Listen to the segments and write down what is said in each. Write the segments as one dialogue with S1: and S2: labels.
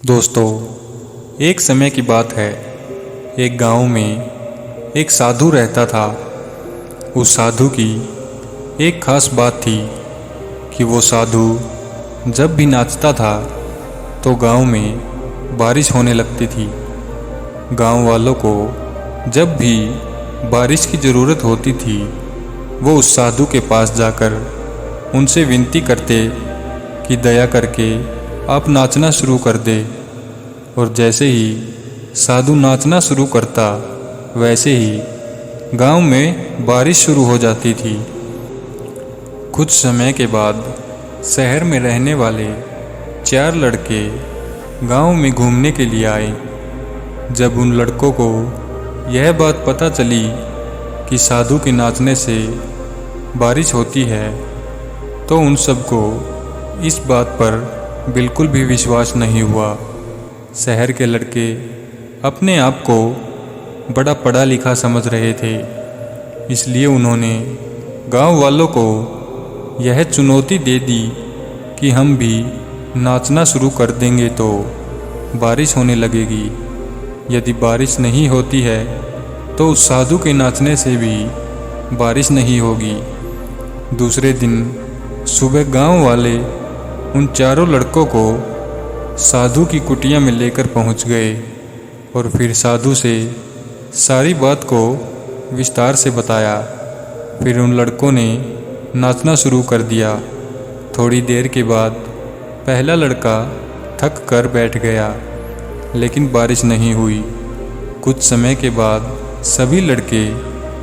S1: दोस्तों, एक समय की बात है। एक गांव में एक साधु रहता था। उस साधु की एक खास बात थी कि वो साधु जब भी नाचता था तो गांव में बारिश होने लगती थी। गांव वालों को जब भी बारिश की ज़रूरत होती थी वो उस साधु के पास जाकर उनसे विनती करते कि दया करके आप नाचना शुरू कर दे। और जैसे ही साधु नाचना शुरू करता वैसे ही गांव में बारिश शुरू हो जाती थी। कुछ समय के बाद शहर में रहने वाले 4 लड़के गांव में घूमने के लिए आए। जब उन लड़कों को यह बात पता चली कि साधु के नाचने से बारिश होती है तो उन सबको इस बात पर बिल्कुल भी विश्वास नहीं हुआ। शहर के लड़के अपने आप को बड़ा पढ़ा लिखा समझ रहे थे, इसलिए उन्होंने गांव वालों को यह चुनौती दे दी कि हम भी नाचना शुरू कर देंगे तो बारिश होने लगेगी। यदि बारिश नहीं होती है तो उस साधु के नाचने से भी बारिश नहीं होगी। दूसरे दिन सुबह गांव वाले उन चारों लड़कों को साधु की कुटिया में लेकर पहुंच गए और फिर साधु से सारी बात को विस्तार से बताया। फिर उन लड़कों ने नाचना शुरू कर दिया। थोड़ी देर के बाद पहला लड़का थक कर बैठ गया, लेकिन बारिश नहीं हुई। कुछ समय के बाद सभी लड़के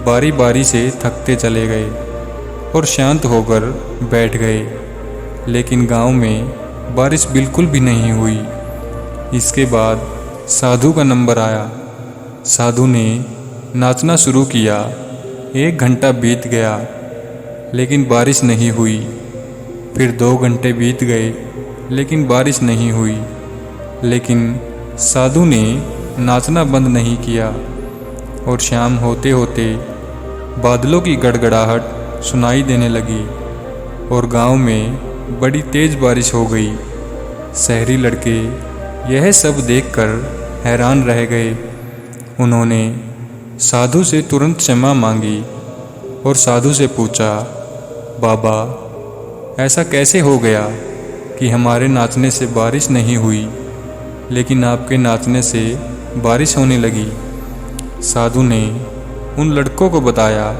S1: बारी बारी से थकते चले गए और शांत होकर बैठ गए, लेकिन गांव में बारिश बिल्कुल भी नहीं हुई। इसके बाद साधु का नंबर आया। साधु ने नाचना शुरू किया। 1 घंटा बीत गया, लेकिन बारिश नहीं हुई। फिर 2 घंटे बीत गए, लेकिन बारिश नहीं हुई। लेकिन साधु ने नाचना बंद नहीं किया और शाम होते होते बादलों की गड़गड़ाहट सुनाई देने लगी और गांव में बड़ी तेज बारिश हो गई। शहरी लड़के यह सब देखकर हैरान रह गए। उन्होंने साधु से तुरंत क्षमा मांगी और साधु से पूछा, बाबा, ऐसा कैसे हो गया कि हमारे नाचने से बारिश नहीं हुई, लेकिन आपके नाचने से बारिश होने लगी? साधु ने उन लड़कों को बताया,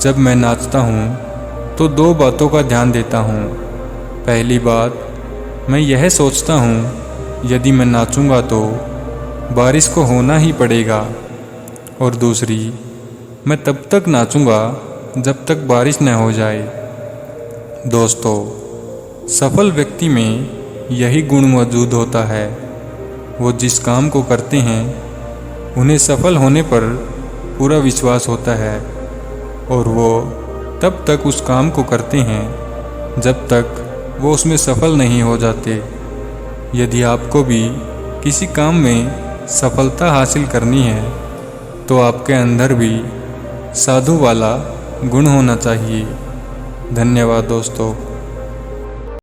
S1: जब मैं नाचता हूँ तो 2 बातों का ध्यान देता हूँ। पहली बात, मैं यह सोचता हूँ यदि मैं नाचूंगा तो बारिश को होना ही पड़ेगा, और दूसरी, मैं तब तक नाचूंगा जब तक बारिश न हो जाए। दोस्तों, सफल व्यक्ति में यही गुण मौजूद होता है। वो जिस काम को करते हैं उन्हें सफल होने पर पूरा विश्वास होता है, और वो तब तक उस काम को करते हैं जब तक वो उसमें सफल नहीं हो जाते। यदि आपको भी किसी काम में सफलता हासिल करनी है तो आपके अंदर भी साधु वाला गुण होना चाहिए। धन्यवाद दोस्तों।